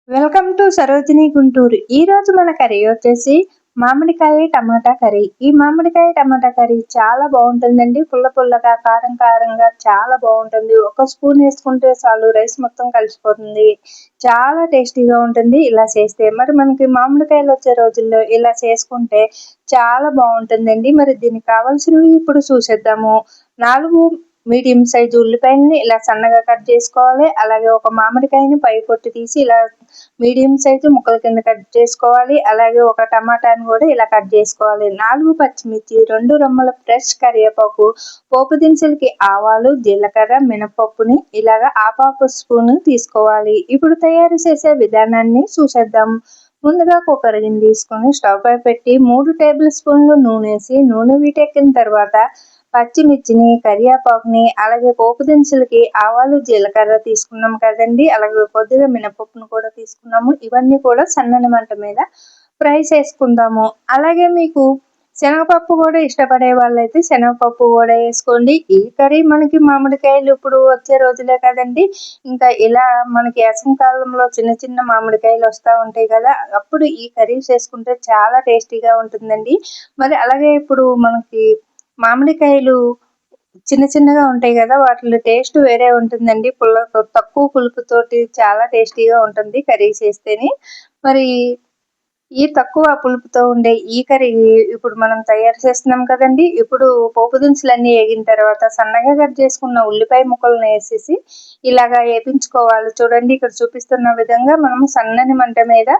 Welcome to Sarojini Guntur. ఈ రోజు మన కర్రీ వచ్చేసి మామిడికాయ టమాటా కర్రీ. ఈ మామిడికాయ టమాటా కర్రీ చాలా బాగుంటుందండి. పుల్ల పుల్లగా కారం కారంగా చాలా బాగుంటుంది. ఒక స్పూన్ వేసుకుంటే చాలు రైస్ మొత్తం కలిసిపోతుంది. చాలా టేస్టీగా ఉంటుంది ఇలా చేస్తే. మరి మనకి మామిడికాయలు వచ్చే రోజుల్లో ఇలా చేసుకుంటే చాలా బాగుంటుందండి. మరి దీనికి కావాల్సినవి ఇప్పుడు చూసేద్దాము. 4 మీడియం సైజు ఉల్లిపాయలని ఇలా సన్నగా కట్ చేసుకోవాలి. అలాగే ఒక మామిడికాయని పై పొట్టు తీసి ఇలా మీడియం సైజు ముక్కల కింద కట్ చేసుకోవాలి. అలాగే ఒక టమాటాని కూడా ఇలా కట్ చేసుకోవాలి. 4 పచ్చిమిర్చి, 2 రెమ్మల ఫ్రెష్ కరివేపాకు, పోపు దినుసులకి ఆవాలు, జీలకర్ర, మినపప్పుని ఇలాగా హాఫ్ స్పూన్ తీసుకోవాలి. ఇప్పుడు తయారు చేసే విధానాన్ని చూసేద్దాం. ముందుగా కుక్కర్ గిన్నె తీసుకొని స్టవ్ పై పెట్టి 3 టేబుల్ స్పూన్లు నూనె వేసి నూనె వీటెక్కిన తర్వాత పచ్చిమిర్చిని, కరివేపాకుని, అలాగే పోపు దినుసులకి ఆవాలు, జీలకర్ర తీసుకున్నాం కదండి. అలాగే కొద్దిగా మినపప్పును కూడా తీసుకున్నాము. ఇవన్నీ కూడా సన్నని మంట మీద ఫ్రై చేసుకుందాము. అలాగే మీకు శనగపప్పు కూడా ఇష్టపడే వాళ్ళైతే శనగపప్పు కూడా వేసుకోండి. ఈ కర్రీ మనకి మామిడికాయలు ఇప్పుడు వచ్చే రోజులే కదండి. ఇంకా ఇలా మనకి వేసవికాలంలో చిన్న చిన్న మామిడికాయలు వస్తూ ఉంటాయి కదా, అప్పుడు ఈ కర్రీ చేసుకుంటే చాలా టేస్టీగా ఉంటుందండి. మరి అలాగే ఇప్పుడు మనకి మామిడికాయలు చిన్న చిన్నగా ఉంటాయి కదా, వాటిలో టేస్ట్ వేరే ఉంటుందండి. తక్కువ పులుపుతోటి చాలా టేస్టీగా ఉంటుంది కర్రీ చేస్తేనే. మరి ఈ తక్కువ పులుపుతో ఉండే ఈ కర్రీ ఇప్పుడు మనం తయారు చేస్తున్నాం కదండి. ఇప్పుడు పోపు దినుసులన్నీ వేగిన తర్వాత సన్నగా కట్ చేసుకున్న ఉల్లిపాయ ముక్కలను వేసేసి ఇలాగా వేపించుకోవాలి. చూడండి, ఇక్కడ చూపిస్తున్న విధంగా మనం సన్నని మంట మీద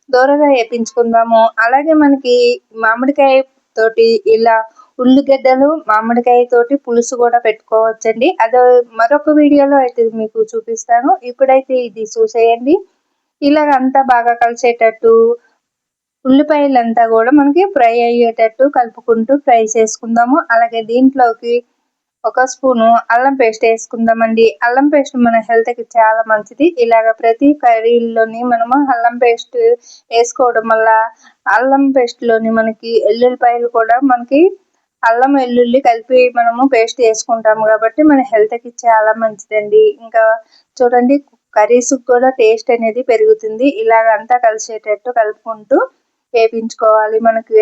దూరగా వేపించుకుందాము. అలాగే మనకి మామిడికాయ తోటి ఇలా ఉల్లిగడ్డలు, మామిడికాయ తోటి పులుసు కూడా పెట్టుకోవచ్చండి. అదో మరొక వీడియోలో అయితే మీకు చూపిస్తాను. ఇప్పుడైతే ఇది చూసేయండి. ఇలాగ అంతా బాగా కలిసేటట్టు ఉల్లిపాయలంతా కూడా మనకి ఫ్రై అయ్యేటట్టు కలుపుకుంటూ ఫ్రై చేసుకుందాము. అలాగే దీంట్లోకి ఒక స్పూను అల్లం పేస్ట్ వేసుకుందామండి. అల్లం పేస్ట్ మన హెల్త్కి చాలా మంచిది. ఇలాగ ప్రతి కర్రీలోని మనము అల్లం పేస్ట్ వేసుకోవడం వల్ల అల్లం పేస్ట్లోని మనకి ఎల్లుల్లిపాయలు కూడా మనకి అల్లం వెల్లుల్లి కలిపి మనము పేస్ట్ వేసుకుంటాము కాబట్టి మన హెల్త్కి చాలా మంచిదండి. ఇంకా చూడండి, కర్రీస్ కూడా టేస్ట్ అనేది పెరుగుతుంది. ఇలాగ అంతా కలిసేటట్టు కలుపుకుంటూ వేపించుకోవాలి. మనకి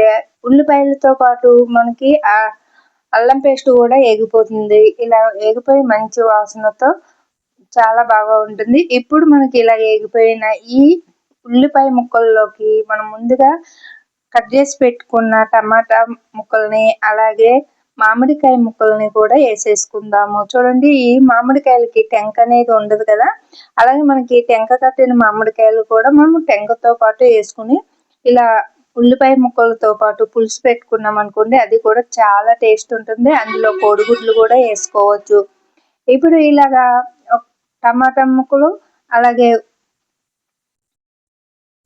ఉల్లిపాయలతో పాటు మనకి అల్లం పేస్ట్ కూడా వేగిపోతుంది. ఇలా వేగిపోయి మంచి వాసనతో చాలా బాగా ఉంటుంది. ఇప్పుడు మనకి ఇలా వేగిపోయిన ఈ ఉల్లిపాయ ముక్కల్లోకి మనం ముందుగా కట్ చేసి పెట్టుకున్న టమాటా ముక్కల్ని, అలాగే మామిడికాయ ముక్కల్ని కూడా వేసేసుకుందాము. చూడండి, ఈ మామిడికాయలకి టెంక అనేది ఉండదు కదా, అలాగే మనకి టెంక కట్టిన మామిడికాయలు కూడా మనం టెంకతో పాటు వేసుకుని ఇలా ఉల్లిపాయ ముక్కలతో పాటు పులుసు పెట్టుకున్నాం అనుకోండి, అది కూడా చాలా టేస్ట్ ఉంటుంది. అందులో కోడిగుడ్లు కూడా వేసుకోవచ్చు. ఇప్పుడు ఇలాగా టమాటా ముక్కలు అలాగే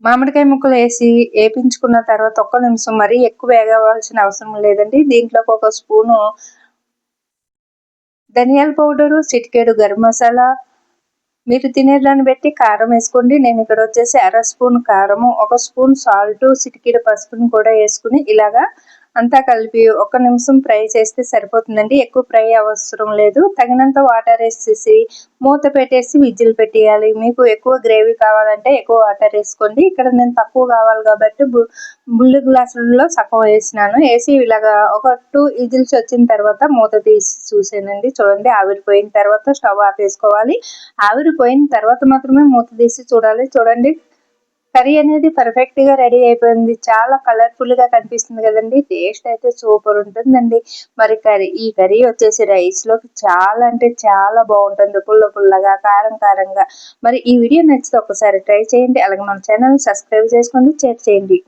మామిడికాయ ముక్కలు వేసి వేపించుకున్న తర్వాత ఒక్క నిమిషం, మరీ ఎక్కువ వేగవలసిన అవసరం లేదండి. దీంట్లోకి ఒక స్పూను ధనియాల పౌడరు, చిటికెడు గరం మసాలా, మీరు తినేదాన్ని బట్టి కారం వేసుకోండి. నేను ఇక్కడ వచ్చేసి అర స్పూన్ కారము, ఒక స్పూన్ సాల్ట్, చిటికెడు పసుపును కూడా వేసుకుని ఇలాగా అంతా కలిపి 1 నిమిషం ఫ్రై చేస్తే సరిపోతుందండి. ఎక్కువ ఫ్రై అవసరం లేదు. తగినంత వాటర్ వేసేసి మూత పెట్టేసి విజిల్ పెట్టేయాలి. మీకు ఎక్కువ గ్రేవీ కావాలంటే ఎక్కువ వాటర్ వేసుకోండి. ఇక్కడ నేను తక్కువ కావాలి కాబట్టి బుల్లి గ్లాసులలో సగం వేసినాను. వేసి ఇలాగా ఒక 2 విజిల్స్ వచ్చిన తర్వాత మూత తీసి చూసానండి. చూడండి, ఆవిరిపోయిన తర్వాత స్టవ్ ఆపేసుకోవాలి. ఆవిరిపోయిన తర్వాత మాత్రమే మూత తీసి చూడాలి. చూడండి, కర్రీ అనేది పర్ఫెక్ట్ గా రెడీ అయిపోయింది. చాలా కలర్ఫుల్ గా కనిపిస్తుంది కదండి. టేస్ట్ అయితే సూపర్ ఉంటుందండి. మరి ఈ కర్రీ వచ్చేసి రైస్ లోకి చాలా అంటే చాలా బాగుంటుంది. పుల్ల పుల్లగా, కారం కారంగా. మరి ఈ వీడియో నచ్చితే ఒకసారి ట్రై చేయండి. అలాగే మన ఛానల్ సబ్స్క్రైబ్ చేసుకోండి, షేర్ చేయండి.